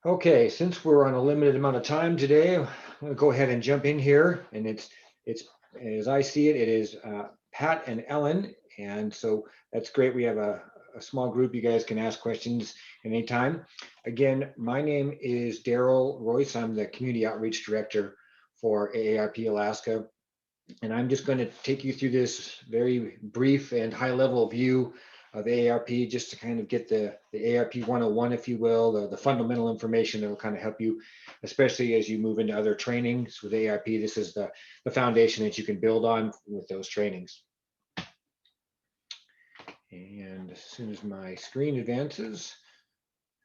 Okay, since we're on a limited amount of time today, I'm going to go ahead and jump in here. And it's as I see it, it is Pat and Ellen. And so that's great. We have a small group. You guys can ask questions anytime. Again, my name is Daryl Royce. I'm the Community Outreach Director for AARP Alaska. And I'm just going to take you through this very brief and high level view of AARP just to kind of get the AARP 101, if you will, the fundamental information that will kind of help you, especially as you move into other trainings with AARP. This is the foundation that you can build on with those trainings. And as soon as my screen advances,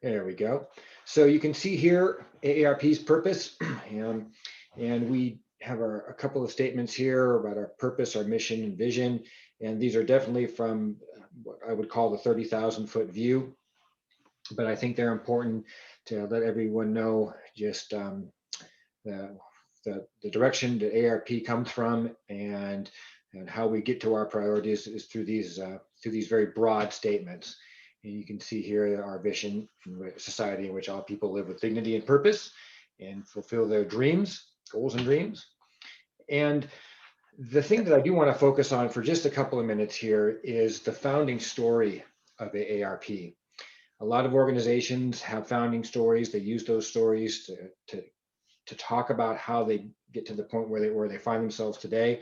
there we go. So you can see here AARP's purpose, and we have a couple of statements here about our purpose, our mission and vision. And these are definitely from what I would call the 30,000-foot view. But I think they're important to let everyone know just the direction that AARP comes from and how we get to our priorities is through these very broad statements. And you can see here our vision, a society in which all people live with dignity and purpose and fulfill their dreams, goals and dreams. And the thing that I do want to focus on for just a couple of minutes here is the founding story of AARP. A lot of organizations have founding stories. They use those stories to talk about how they get to the point where they find themselves today.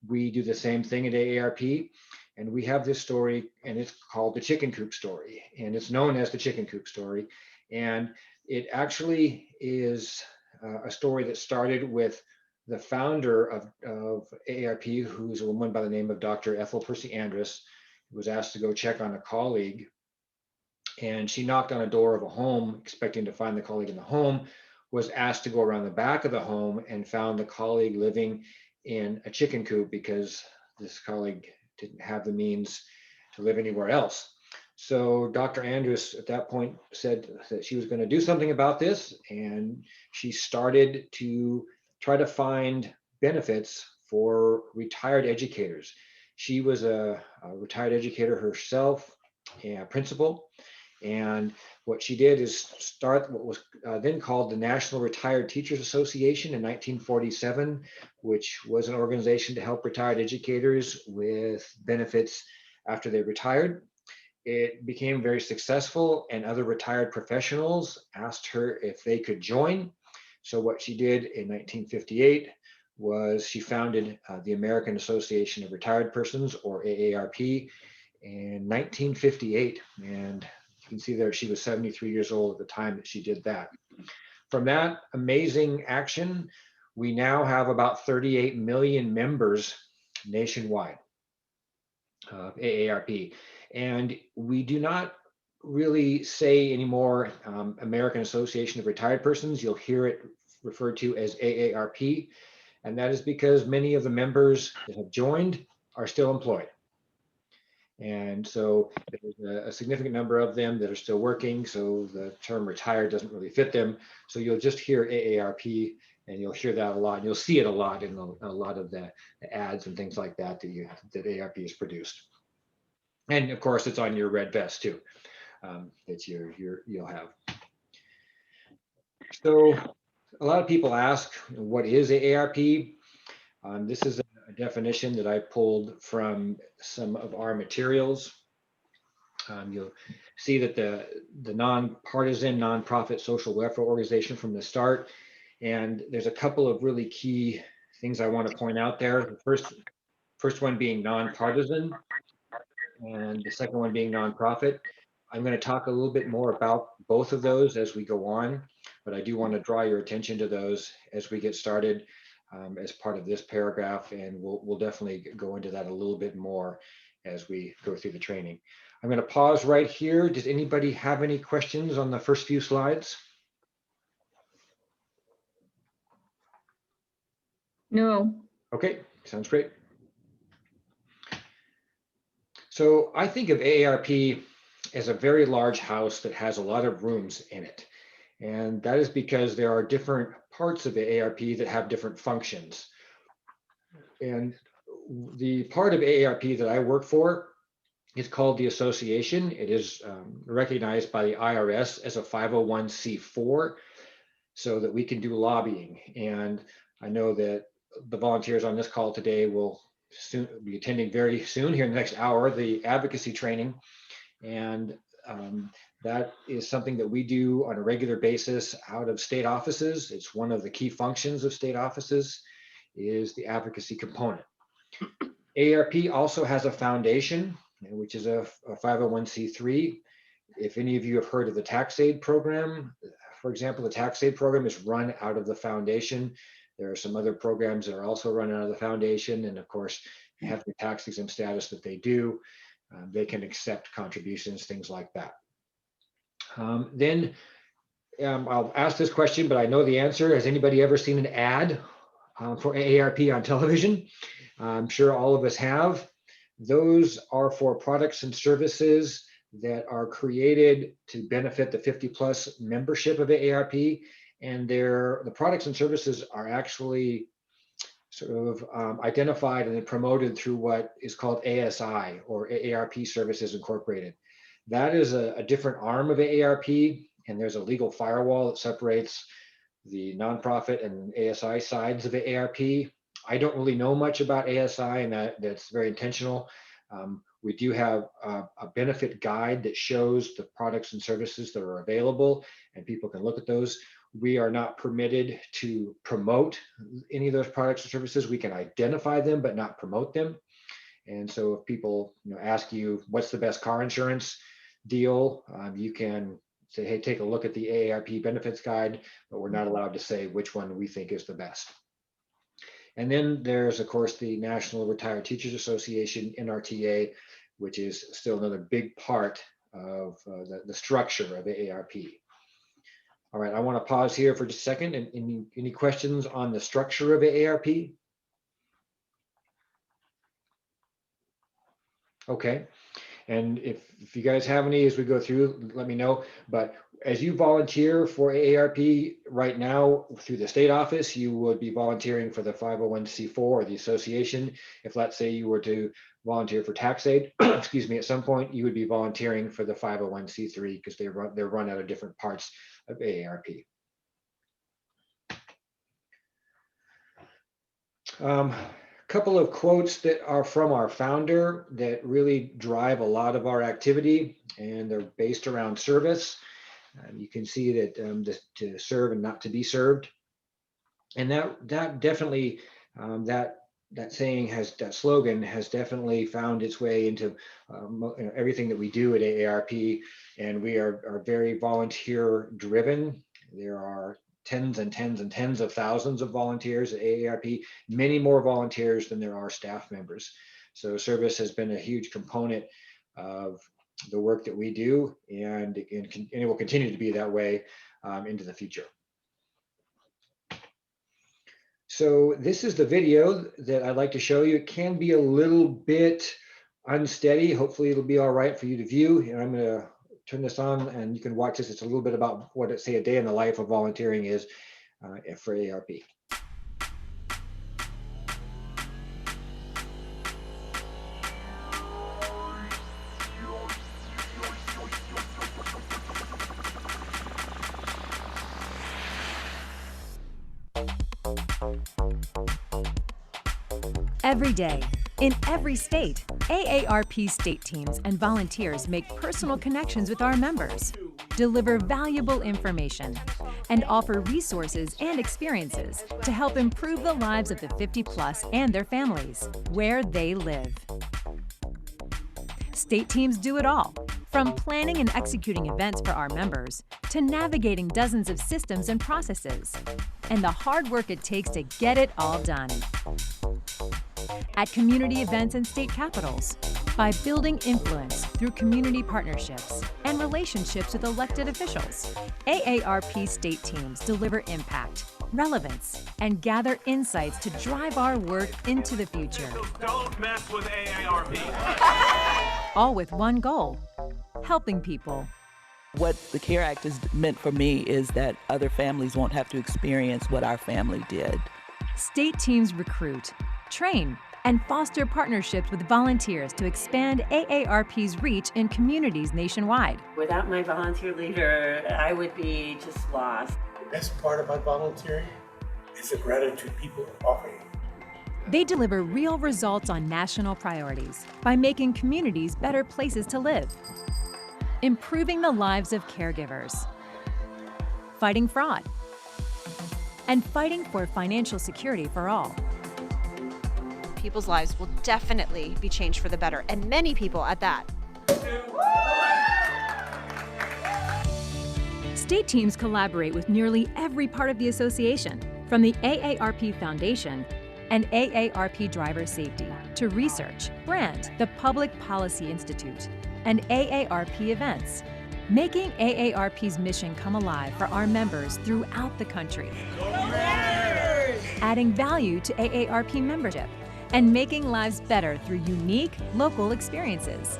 We do the same thing at AARP, and we have this story, and it's called the chicken coop story, and it's known as the chicken coop story. And it actually is a story that started with the founder of AARP, who's a woman by the name of Dr. Ethel Percy Andrus, who was asked to go check on a colleague. And she knocked on a door of a home, expecting to find the colleague in the home, was asked to go around the back of the home and found the colleague living in a chicken coop because this colleague didn't have the means to live anywhere else. So Dr. Andrus at that point said that she was going to do something about this, and she started to try to find benefits for retired educators. She was a retired educator herself, a principal, and what she did is start what was then called the National Retired Teachers Association in 1947, which was an organization to help retired educators with benefits after they retired. It became very successful, and other retired professionals asked her if they could join. So what she did in 1958 was she founded the American Association of Retired Persons, or AARP, in 1958. And you can see there she was 73 years old at the time that she did that. From that amazing action, we now have about 38 million members nationwide of AARP. And we do not really say anymore American Association of Retired Persons. You'll hear it referred to as AARP. And that is because many of the members that have joined are still employed. And so there's a significant number of them that are still working. So the term retired doesn't really fit them. So you'll just hear AARP, and you'll hear that a lot. And you'll see it a lot in a lot of the ads and things like that that AARP has produced. And of course, it's on your red vest too, that you'll have. So a lot of people ask, what is AARP? This is a definition that I pulled from some of our materials. You'll see that the nonpartisan, nonprofit social welfare organization from the start. And there's a couple of really key things I want to point out there. The first one being nonpartisan, and the second one being nonprofit. I'm going to talk a little bit more about both of those as we go on, but I do want to draw your attention to those as we get started as part of this paragraph, and we'll definitely go into that a little bit more as we go through the training. I'm going to pause right here. Does anybody have any questions on the first few slides? No. Okay, sounds great. So I think of AARP as a very large house that has a lot of rooms in it. And that is because there are different parts of the AARP that have different functions. And the part of AARP that I work for is called the association. It is recognized by the IRS as a 501c4. so that we can do lobbying. And I know that the volunteers on this call today will soon be attending very soon here in the next hour, the advocacy training. And that is something that we do on a regular basis out of state offices. It's one of the key functions of state offices is the advocacy component. AARP also has a foundation, which is a 501c3. If any of you have heard of the Tax Aide program, for example, the Tax Aide program is run out of the foundation. There are some other programs that are also run out of the foundation, and of course, have the tax exempt status that they do. They can accept contributions, things like that. Then I'll ask this question, but I know the answer. Has anybody ever seen an ad for AARP on television? I'm sure all of us have. Those are for products and services that are created to benefit the 50+ membership of AARP. And the products and services are actually sort of identified and promoted through what is called ASI, or AARP Services Incorporated. That is a different arm of AARP, and there's a legal firewall that separates the nonprofit and ASI sides of AARP. I don't really know much about ASI, and that's very intentional. We do have a benefit guide that shows the products and services that are available, and people can look at those. We are not permitted to promote any of those products or services. We can identify them, but not promote them. And so if people ask you, what's the best car insurance deal, you can say, hey, take a look at the AARP benefits guide, but we're not allowed to say which one we think is the best. And then there's, of course, the National Retired Teachers Association, NRTA, which is still another big part of the structure of AARP. All right, I want to pause here for just a second. And any questions on the structure of AARP? Okay, and if you guys have any as we go through, let me know. But as you volunteer for AARP right now through the state office, you would be volunteering for the 501c4 or the association. If let's say you were to volunteer for Tax Aide, excuse me, at some point, you would be volunteering for the 501c3 because they're run out of different parts of AARP. Couple of quotes that are from our founder that really drive a lot of our activity, and they're based around service. You can see that to serve and not to be served, and that definitely that saying that slogan has definitely found its way into everything that we do at AARP, and we are very volunteer driven. There are tens and tens and tens of thousands of volunteers at AARP, many more volunteers than there are staff members. So service has been a huge component of the work that we do, and it will continue to be that way into the future. So this is the video that I'd like to show you. It can be a little bit unsteady. Hopefully it'll be all right for you to view. And I'm going to turn this on and you can watch this. It's a little bit about what a day in the life of volunteering is for AARP. Every day, in every state, AARP state teams and volunteers make personal connections with our members, deliver valuable information, and offer resources and experiences to help improve the lives of the 50+ and their families, where they live. State teams do it all, from planning and executing events for our members to navigating dozens of systems and processes, and the hard work it takes to get it all done. At community events and state capitals, by building influence through community partnerships and relationships with elected officials, AARP state teams deliver impact, relevance, and gather insights to drive our work into the future. So don't mess with AARP. All with one goal: helping people. What the CARE Act has meant for me is that other families won't have to experience what our family did. State teams recruit, train, and foster partnerships with volunteers to expand AARP's reach in communities nationwide. Without my volunteer leader, I would be just lost. best part about volunteering is the gratitude people offer you. They deliver real results on national priorities by making communities better places to live, improving the lives of caregivers, fighting fraud, and fighting for financial security for all. People's lives will definitely be changed for the better, and many people at that. State teams collaborate with nearly every part of the association, from the AARP Foundation and AARP Driver Safety to research, brand, the Public Policy Institute, and AARP events, making AARP's mission come alive for our members throughout the country. Adding value to AARP membership and making lives better through unique, local experiences.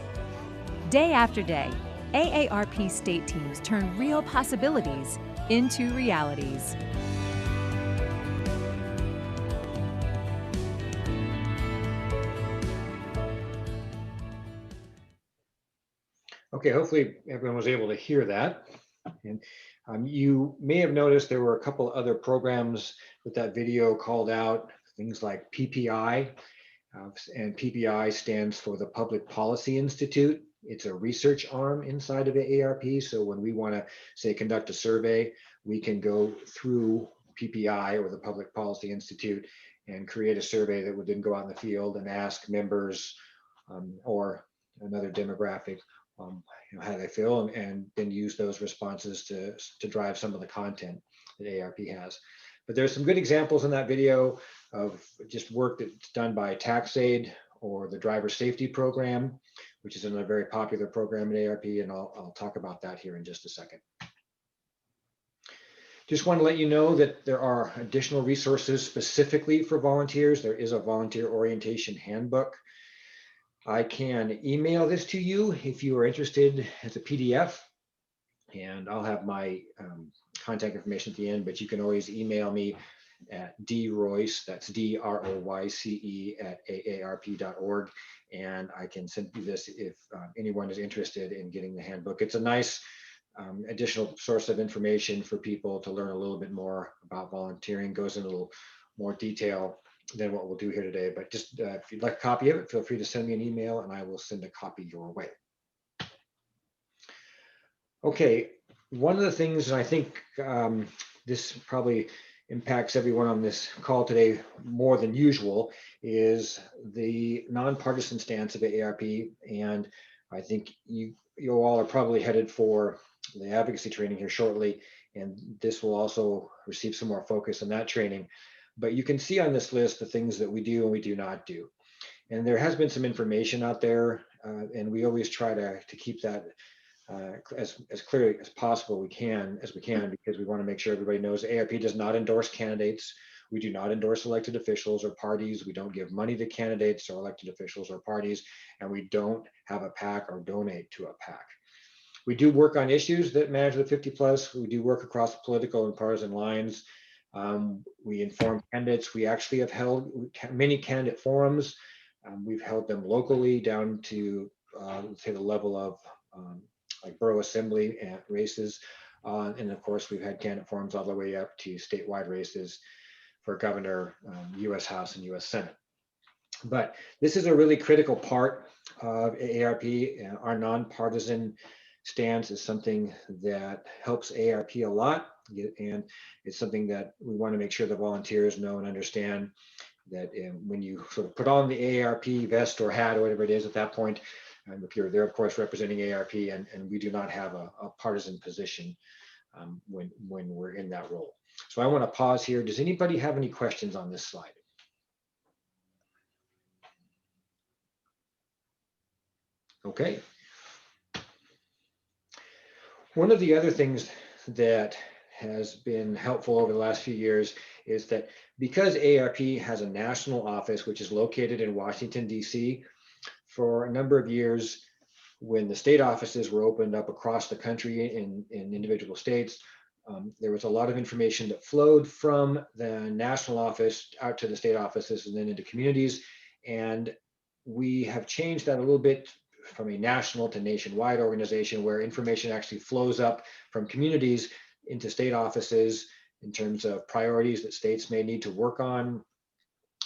Day after day, AARP state teams turn real possibilities into realities. Okay, hopefully everyone was able to hear that. And you may have noticed there were a couple other programs that that video called out, things like PPI, and PPI stands for the Public Policy Institute. It's a research arm inside of AARP. So when we want to, say, conduct a survey, we can go through PPI or the Public Policy Institute and create a survey that would then go out in the field and ask members or another demographic how they feel, and then use those responses to drive some of the content that AARP has. But there's some good examples in that video of just work that's done by Tax Aide or the Driver Safety Program, which is another very popular program at AARP, and I'll talk about that here in just a second. Just want to let you know that there are additional resources specifically for volunteers. There is a volunteer orientation handbook. I can email this to you if you are interested as a PDF, and I'll have my contact information at the end, but you can always email me at droyce, that's DROYCE @aarp.org, and I can send you this if anyone is interested in getting the handbook. It's a nice additional source of information for people to learn a little bit more about volunteering, goes into a little more detail than what we'll do here today. But just if you'd like a copy of it, feel free to send me an email and I will send a copy your way. Okay, one of the things, and I think this probably impacts everyone on this call today more than usual, is the nonpartisan stance of AARP. And I think you all are probably headed for the advocacy training here shortly, and this will also receive some more focus on that training. But you can see on this list the things that we do and we do not do. And there has been some information out there, and we always try to keep that as clear as possible as we can, because we want to make sure everybody knows AARP does not endorse candidates. We do not endorse elected officials or parties. We don't give money to candidates or elected officials or parties, and we don't have a PAC or donate to a PAC. We do work on issues that matter to the 50+. We do work across political and partisan lines. We inform candidates. We actually have held many candidate forums. We've held them locally down to say the level of like borough assembly and races. And of course, we've had candidate forums all the way up to statewide races for governor, US House and US Senate. But this is a really critical part of AARP. Our nonpartisan stance is something that helps AARP a lot. And it's something that we want to make sure the volunteers know and understand, that when you sort of put on the AARP vest or hat or whatever it is at that point, if you're there, of course, representing AARP, and we do not have a partisan position when we're in that role. So I want to pause here. Does anybody have any questions on this slide? Okay. One of the other things that has been helpful over the last few years is that because AARP has a national office, which is located in Washington, D.C., for a number of years, when the state offices were opened up across the country in individual states, there was a lot of information that flowed from the national office out to the state offices and then into communities. And we have changed that a little bit from a national to nationwide organization, where information actually flows up from communities into state offices in terms of priorities that states may need to work on,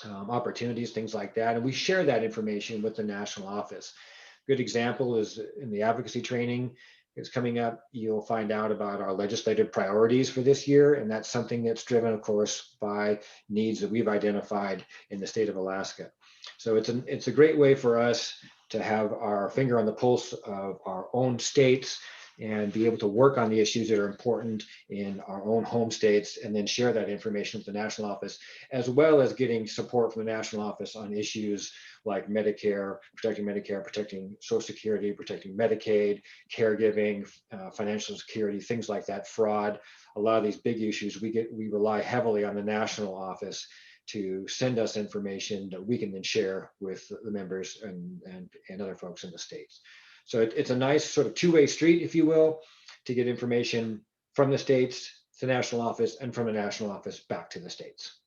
opportunities, things like that. And we share that information with the national office. Good example is in the advocacy training is coming up. You'll find out about our legislative priorities for this year. And that's something that's driven, of course, by needs that we've identified in the state of Alaska. So it's a great way for us to have our finger on the pulse of our own states and be able to work on the issues that are important in our own home states, and then share that information with the national office, as well as getting support from the national office on issues like Medicare, protecting Social Security, protecting Medicaid, caregiving, financial security, things like that, fraud. A lot of these big issues, we rely heavily on the national office to send us information that we can then share with the members and other folks in the states. So it's a nice sort of two-way street, if you will, to get information from the states to the national office and from the national office back to the states.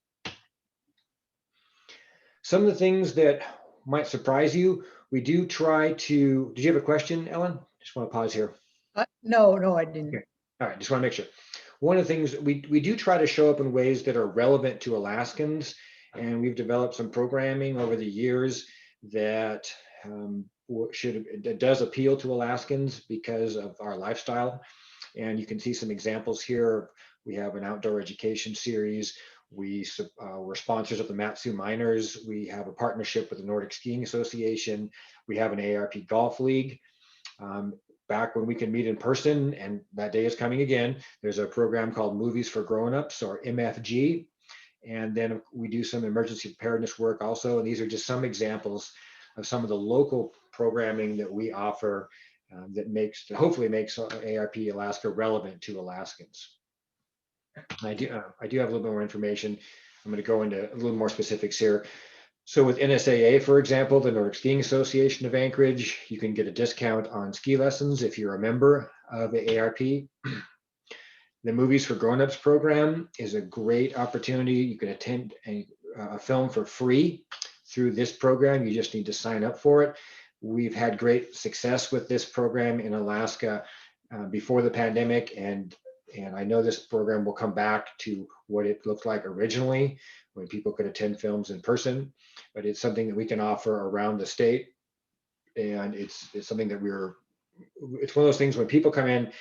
Some of the things that might surprise you, we do try to, did you have a question, Ellen? Just want to pause here. No, I didn't. Okay. All right, just want to make sure. One of the things we do try to show up in ways that are relevant to Alaskans, and we've developed some programming over the years that that does appeal to Alaskans because of our lifestyle. And you can see some examples here. We have an outdoor education series. We're sponsors of the Mat-Su Miners. We have a partnership with the Nordic Skiing Association. We have an AARP Golf League. Back when we can meet in person, and that day is coming again, there's a program called Movies for Grown-Ups, or MFG. And then we do some emergency preparedness work also. And these are just some examples of some of the local programming that we offer that hopefully makes AARP Alaska relevant to Alaskans. I do have a little bit more information. I'm going to go into a little more specifics here. So with NSAA, for example, the Nordic Skiing Association of Anchorage, you can get a discount on ski lessons if you're a member of the AARP. The Movies for Grown-Ups program is a great opportunity. You can attend a film for free through this program. You just need to sign up for it. We've had great success with this program in Alaska before the pandemic, and I know this program will come back to what it looked like originally when people could attend films in person, but it's something that we can offer around the state. And it's something that it's one of those things when people come in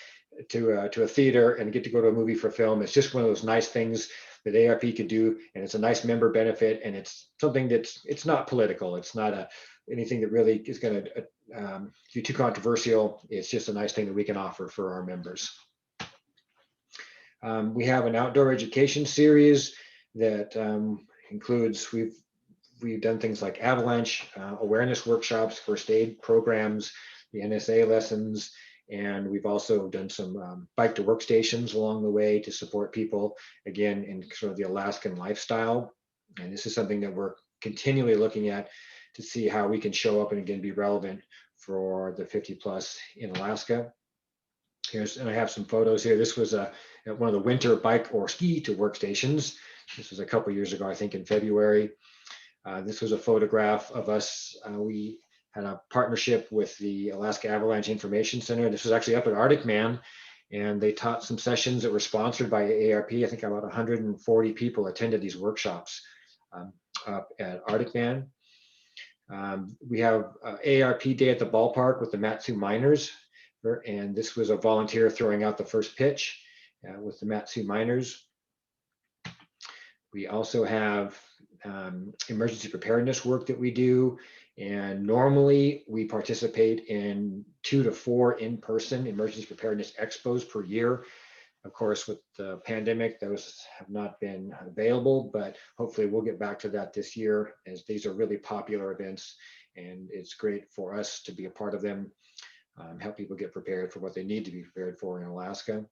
to a theater and get to go to a movie for film, it's just one of those nice things that AARP could do, and it's a nice member benefit, and it's something it's not political. It's not anything that really is going to be too controversial. It's just a nice thing that we can offer for our members. We have an outdoor education series that includes, we've done things like avalanche awareness workshops, first aid programs, the NSA lessons, and we've also done some bike to work stations along the way to support people, again, in sort of the Alaskan lifestyle. And this is something that we're continually looking at to see how we can show up and again be relevant for the 50 plus in Alaska. And I have some photos here. This was at one of the winter bike or ski to work stations. This was a couple of years ago, I think in February. This was a photograph of us. We had a partnership with the Alaska Avalanche Information Center. This was actually up at Arctic Man, and they taught some sessions that were sponsored by AARP. I think about 140 people attended these workshops up at Arctic Man. We have AARP Day at the Ballpark with the Mat-Su Miners, and this was a volunteer throwing out the first pitch with the Mat-Su Miners. We also have emergency preparedness work that we do, and normally we participate in 2 to 4 in-person emergency preparedness expos per year. Of course, with the pandemic, those have not been available, but hopefully we'll get back to that this year, as these are really popular events, and it's great for us to be a part of them, help people get prepared for what they need to be prepared for in Alaska.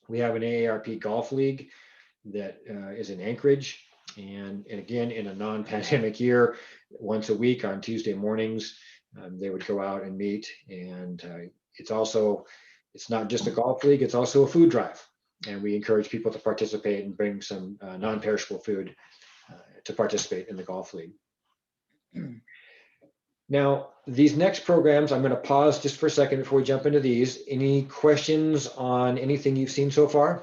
We have an AARP Golf League that is in Anchorage, and again, in a non-pandemic year, once a week on Tuesday mornings, they would go out and meet, and it's not just a golf league, it's also a food drive. And we encourage people to participate and bring some non-perishable food to participate in the golf league. Now, these next programs, I'm going to pause just for a second before we jump into these. Any questions on anything you've seen so far?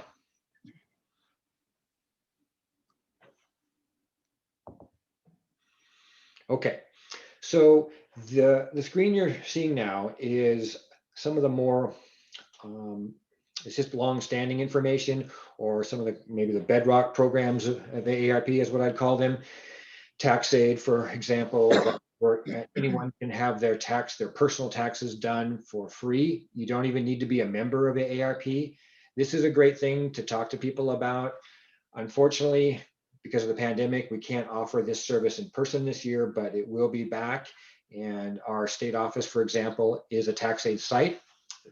Okay, so the screen you're seeing now is some of the more it's just long-standing information, or some of the maybe the bedrock programs of the AARP is what I'd call them. Tax Aide, for example, where anyone can have their personal taxes done for free. You don't even need to be a member of AARP. This is a great thing to talk to people about. Unfortunately, because of the pandemic, we can't offer this service in person this year, but it will be back. And our state office, for example, is a Tax Aide site.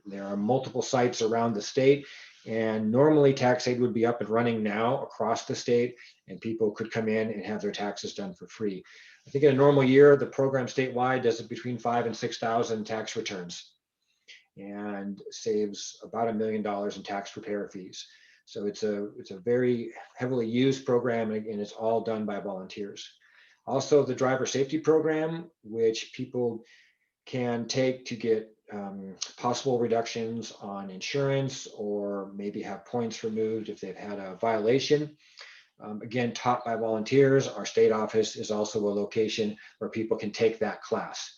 There are multiple sites around the state, and normally Tax Aide would be up and running now across the state, and people could come in and have their taxes done for free. I think in a normal year, the program statewide does it between 5,000 and 6,000 tax returns and saves about $1 million in tax preparer fees. So it's a very heavily used program, and it's all done by volunteers. Also, the driver safety program, which people can take to get possible reductions on insurance, or maybe have points removed if they've had a violation. Again, taught by volunteers. Our state office is also a location where people can take that class.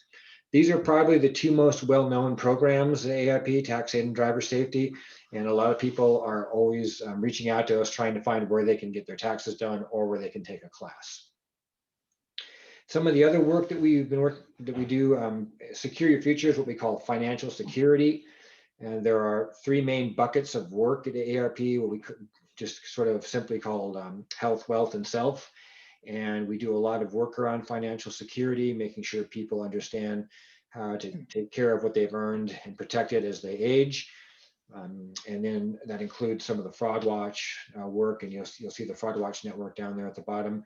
These are probably the two most well-known programs, the AIP, Tax Aide and Driver Safety, and a lot of people are always reaching out to us trying to find where they can get their taxes done or where they can take a class. Some of the other work that we do, Secure Your Future is what we call financial security. And there are three main buckets of work at the AARP, what we could just sort of simply called health, wealth, and self. And we do a lot of work around financial security, making sure people understand how to take care of what they've earned and protect it as they age. And then that includes some of the Fraud Watch work, and you'll see the Fraud Watch network down there at the bottom.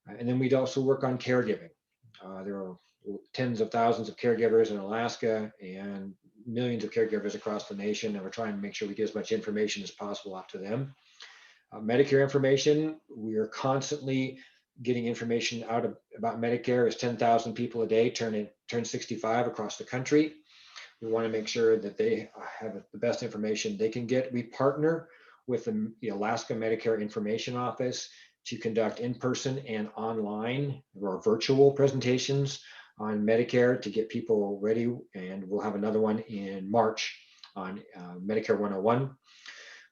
And then we'd also work on caregiving. There are tens of thousands of caregivers in Alaska and millions of caregivers across the nation, and we're trying to make sure we get as much information as possible out to them. Medicare information, we are constantly getting information out about Medicare, as 10,000 people a day turn 65 across the country. We want to make sure that they have the best information they can get. We partner with the Alaska Medicare Information Office to conduct in-person and online or virtual presentations on Medicare to get people ready. And we'll have another one in March on Medicare 101.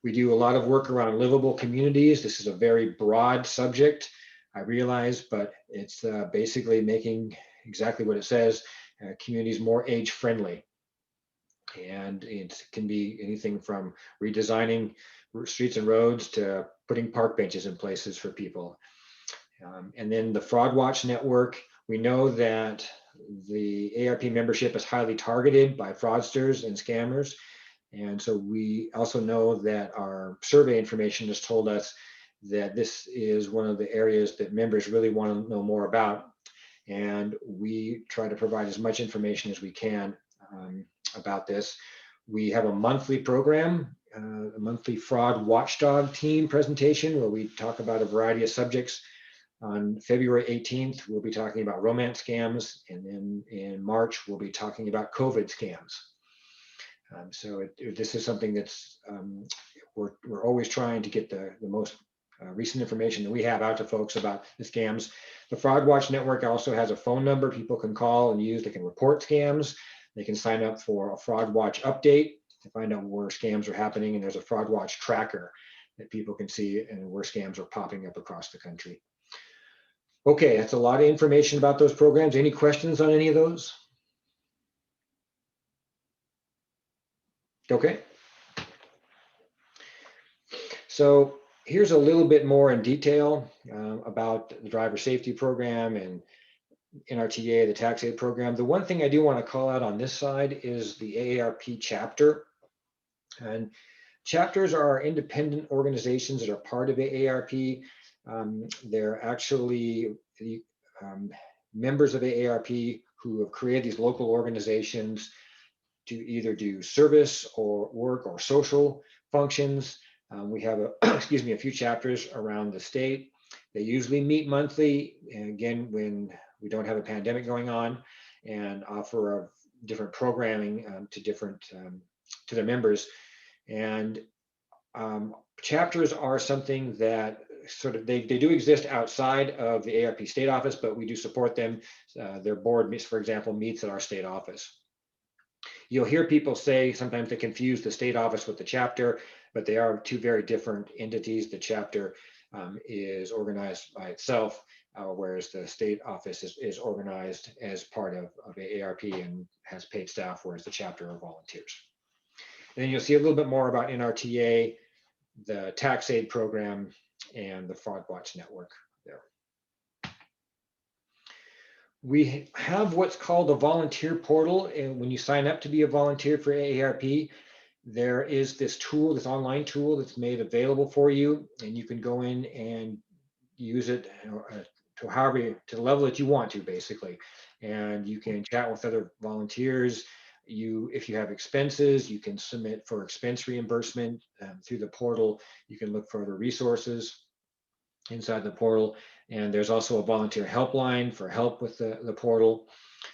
We do a lot of work around livable communities. This is a very broad subject, I realize, but it's basically making exactly what it says, communities more age-friendly. And it can be anything from redesigning streets and roads to putting park benches in places for people. And then the Fraud Watch Network, we know that the AARP membership is highly targeted by fraudsters and scammers. And so we also know that our survey information has told us that this is one of the areas that members really want to know more about. And we try to provide as much information as we can about this. We have a monthly program, a monthly fraud watchdog team presentation, where we talk about a variety of subjects. On February 18th, we'll be talking about romance scams. And then in March, we'll be talking about COVID scams. So this is something that's, we're always trying to get the most recent information that we have out to folks about the scams. The Fraud Watch Network also has a phone number people can call and use. They can report scams. They can sign up for a Fraud Watch update to find out where scams are happening. And there's a Fraud Watch tracker that people can see and where scams are popping up across the country. Okay, that's a lot of information about those programs. Any questions on any of those? Okay. So here's a little bit more in detail about the driver safety program and NRTA, the Tax Aide program. The one thing I do want to call out on this side is the AARP chapter. And chapters are independent organizations that are part of AARP. They're actually members of AARP who have created these local organizations to either do service or work or social functions. We have a few chapters around the state. They usually meet monthly, and again, when we don't have a pandemic going on, and offer different programming to their members. And chapters are something that sort of, they do exist outside of the ARP state office, but we do support them. Their board meets, for example, meets at our state office. You'll hear people say sometimes they confuse the state office with the chapter, but they are two very different entities. The chapter is organized by itself, whereas the state office is organized as part of AARP and has paid staff, whereas the chapter are volunteers. And then you'll see a little bit more about NRTA, the Tax Aide program, and the Fraud Watch Network there. We have what's called a volunteer portal, and when you sign up to be a volunteer for AARP, there is this tool, this online tool that's made available for you, and you can go in and use it to however, to the level that you want to, basically. And you can chat with other volunteers. If you have expenses, you can submit for expense reimbursement through the portal. You can look for other resources inside the portal. And there's also a volunteer helpline for help with the portal.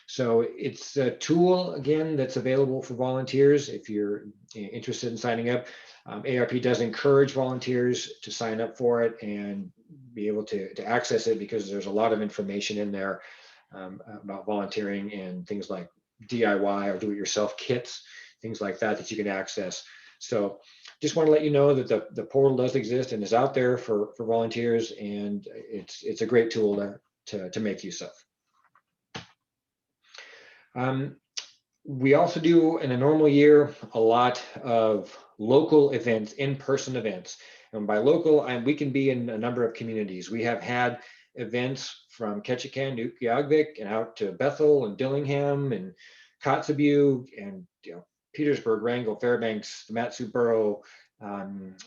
So it's a tool, again, that's available for volunteers if you're interested in signing up. ARP does encourage volunteers to sign up for it and be able to access it, because there's a lot of information in there about volunteering and things like DIY or do-it-yourself kits, things like that that you can access. So just want to let you know that the portal does exist and is out there for volunteers, and it's a great tool to make use of. We also do, in a normal year, a lot of local events, in-person events. And by local, we can be in a number of communities. We have had events from Ketchikan, Nukiagvik, and out to Bethel and Dillingham and Kotzebue and Petersburg, Wrangell, Fairbanks, the Matsu Borough.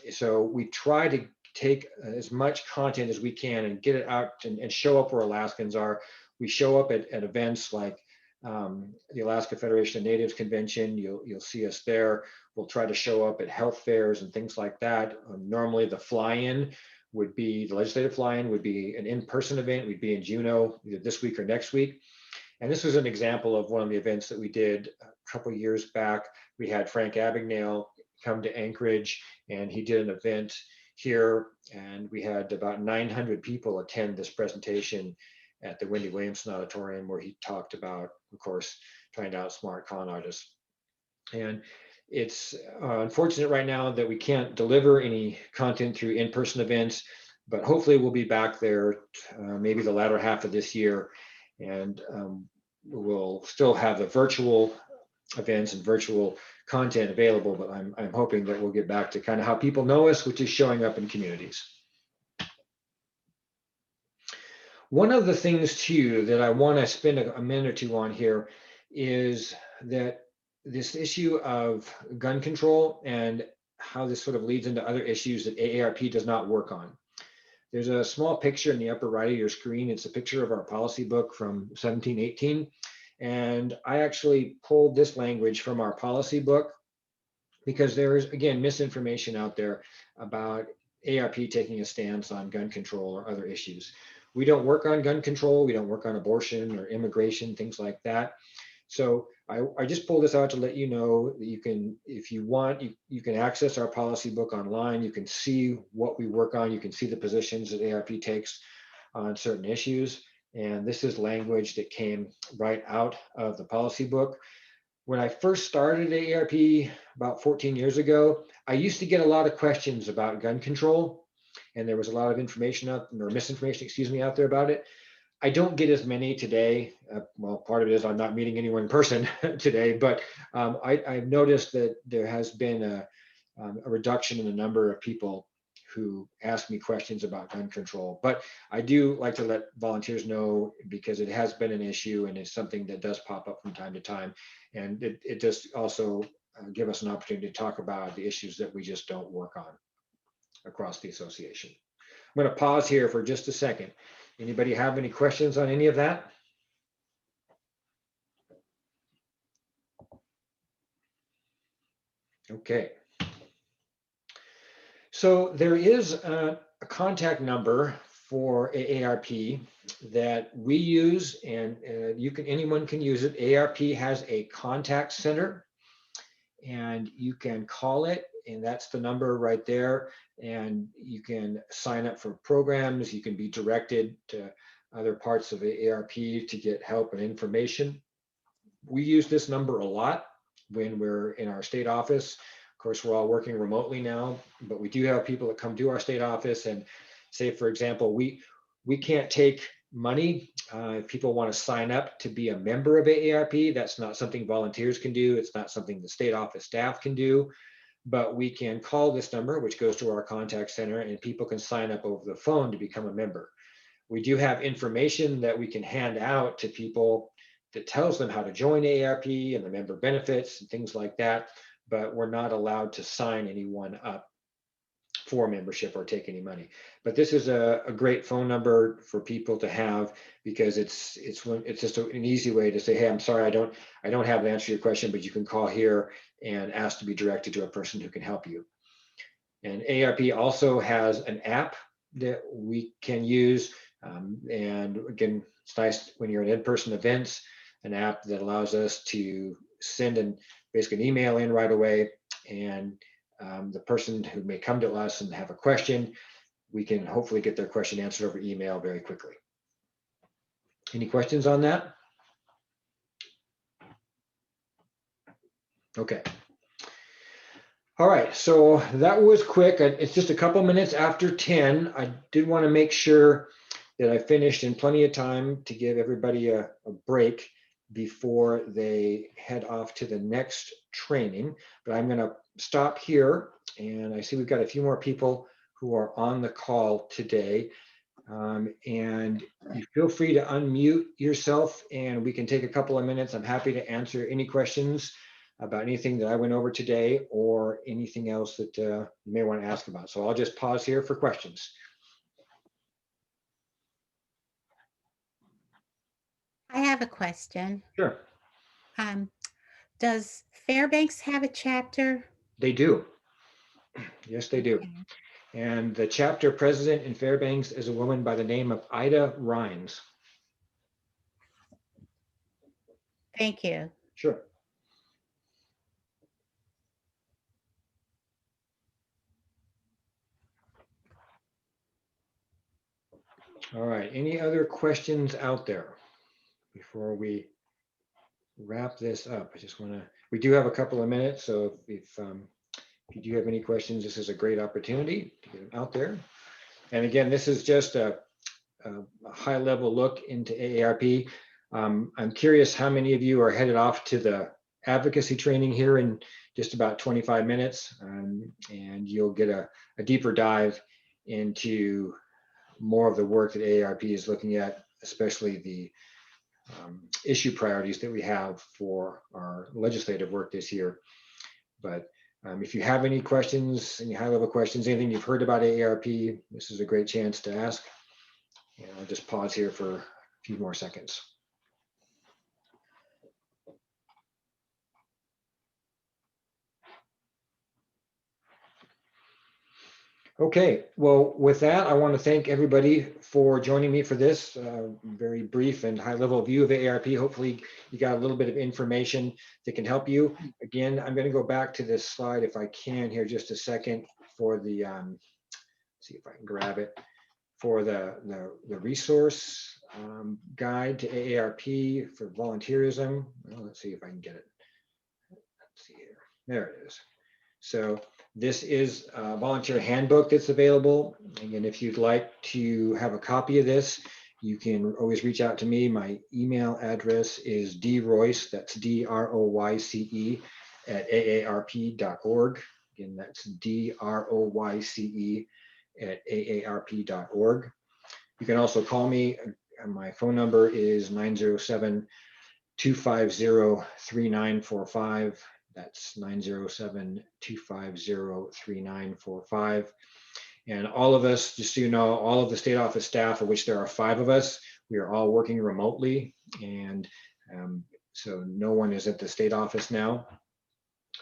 So we try to take as much content as we can and get it out and show up where Alaskans are. We show up at events like the Alaska Federation of Natives Convention. You'll see us there. We'll try to show up at health fairs and things like that. Normally the fly-in would be, the legislative fly-in would be an in-person event. We'd be in Juneau either this week or next week. And this was an example of one of the events that we did a couple of years back. We had Frank Abagnale come to Anchorage, and he did an event here, and we had about 900 people attend this presentation at the Wendy Williamson Auditorium, where he talked about, of course, trying to outsmart con artists. And it's unfortunate right now that we can't deliver any content through in-person events, but hopefully we'll be back there maybe the latter half of this year, and we'll still have the virtual events and virtual content available, but I'm hoping that we'll get back to kind of how people know us, which is showing up in communities. One of the things too that I want to spend a minute or two on here is that this issue of gun control and how this sort of leads into other issues that AARP does not work on. There's a small picture in the upper right of your screen. It's a picture of our policy book from 1718. And I actually pulled this language from our policy book because there's, again, misinformation out there about ARP taking a stance on gun control or other issues. We don't work on gun control. We don't work on abortion or immigration, things like that. So I just pulled this out to let you know that you can, if you want, you can access our policy book online. You can see what we work on. You can see the positions that ARP takes on certain issues. And this is language that came right out of the policy book. When I first started at AARP about 14 years ago, I used to get a lot of questions about gun control. And there was a lot of information out, or misinformation, excuse me, out there about it. I don't get as many today. Well, part of it is I'm not meeting anyone in person today, but I've noticed that there has been a reduction in the number of people who ask me questions about gun control. But I do like to let volunteers know, because it has been an issue and it's something that does pop up from time to time. And it does also give us an opportunity to talk about the issues that we just don't work on across the association. I'm going to pause here for just a second. Anybody have any questions on any of that? Okay. So there is a contact number for AARP that we use, and anyone can use it. AARP has a contact center, and you can call it and that's the number right there. And you can sign up for programs. You can be directed to other parts of the AARP to get help and information. We use this number a lot when we're in our state office. Of course, we're all working remotely now, but we do have people that come to our state office and say, for example, we can't take money. If people want to sign up to be a member of AARP, that's not something volunteers can do. It's not something the state office staff can do, but we can call this number, which goes to our contact center, and people can sign up over the phone to become a member. We do have information that we can hand out to people that tells them how to join AARP and the member benefits and things like that, but we're not allowed to sign anyone up for membership or take any money. But this is a great phone number for people to have, because it's just an easy way to say, hey, I'm sorry, I don't have an answer to your question, but you can call here and ask to be directed to a person who can help you. And AARP also has an app that we can use. And again, it's nice when you're at in-person events, an app that allows us to send basically an email in right away, and the person who may come to us and have a question, we can hopefully get their question answered over email very quickly. Any questions on that? Okay. All right, so that was quick. It's just a couple minutes after 10. I did want to make sure that I finished in plenty of time to give everybody a break before they head off to the next training. But I'm going to stop here, and I see we've got a few more people who are on the call today. And you feel free to unmute yourself, and we can take a couple of minutes. I'm happy to answer any questions about anything that I went over today or anything else that you may want to ask about. So I'll just pause here for questions. I have a question. Sure. Does Fairbanks have a chapter? They do. Yes, they do. And the chapter president in Fairbanks is a woman by the name of Ida Rhines. Thank you. Sure. All right, any other questions out there before we wrap this up? I just want to, we do have a couple of minutes, so if you do have any questions, this is a great opportunity to get them out there. And again, this is just a high level look into AARP. I'm curious how many of you are headed off to the advocacy training here in just about 25 minutes, and you'll get a deeper dive into more of the work that AARP is looking at, especially the issue priorities that we have for our legislative work this year. But if you have any questions, any high-level questions, anything you've heard about AARP, this is a great chance to ask. And I'll just pause here for a few more seconds. Okay, well, with that, I want to thank everybody for joining me for this very brief and high-level view of AARP. Hopefully, you got a little bit of information that can help you. Again, I'm going to go back to this slide if I can here just a second for the, see if I can grab it, for the resource guide to AARP for volunteerism. Well, let's see if I can get it. Let's see here. There it is. So this is a volunteer handbook that's available. Again, if you'd like to have a copy of this, you can always reach out to me. My email address is droyce, that's DROYCE at aarp.org. Again, that's DROYCE at aarp.org. You can also call me. My phone number is 907-250-3945. That's 907-250-3945. And all of us, just so you know, all of the state office staff, of which there are 5 of us, we are all working remotely. And so no one is at the state office now,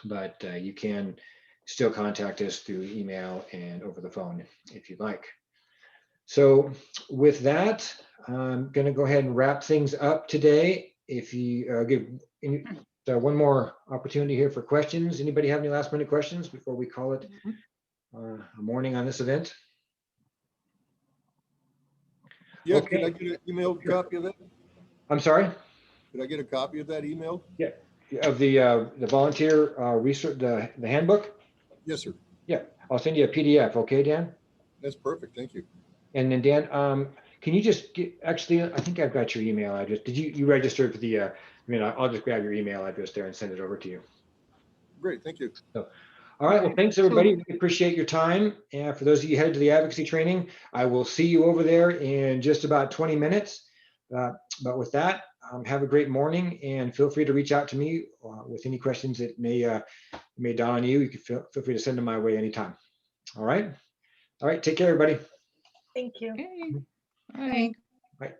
but you can still contact us through email and over the phone if you'd like. So with that, I'm going to go ahead and wrap things up today. If you give So one more opportunity here for questions. Anybody have any last minute questions before we call it a morning on this event? Yeah, Okay. can I get an email copy of that? I'm sorry? Could I get a copy of that email? Yeah, of the volunteer research, the handbook? Yes, sir. Yeah, I'll send you a PDF, okay, Dan? That's perfect. Thank you. And then Dan, can you just get, actually, I think I've got your email address. Did you register for the, I mean, I'll just grab your email address there and send it over to you. Great. Thank you. So, all right, well, thanks, everybody. We appreciate your time. And for those of you headed to the advocacy training, I will see you over there in just about 20 minutes. But with that, have a great morning and feel free to reach out to me with any questions that may dawn on you. You can feel free to send them my way anytime. All right. All right. Take care, everybody. Thank you. Okay. Bye. Bye.